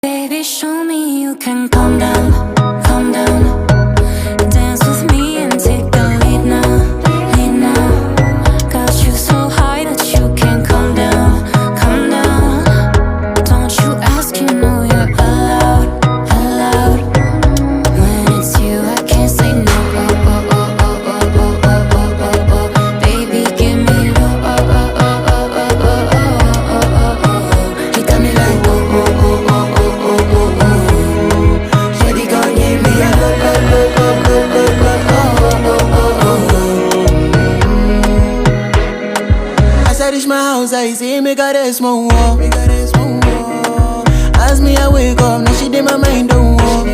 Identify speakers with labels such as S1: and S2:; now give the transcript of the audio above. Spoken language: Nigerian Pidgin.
S1: Baby, show me you can calm down, calm down. Dance with me and take the lead now, lead now. Got you so high that you can't calm down, calm down. Don't you ask, you know you're allowed, allowed. When it's you, I can't say no. Oh, oh, oh, oh, oh, oh, oh, oh, oh, oh. Baby, give me oh, oh, oh, oh, oh, oh, oh, oh, oh, oh, oh. You got me like oh, oh, oh, oh.
S2: As I reach my house, I see me got a small wall. As me, I wake up, now she did my mind don't walk.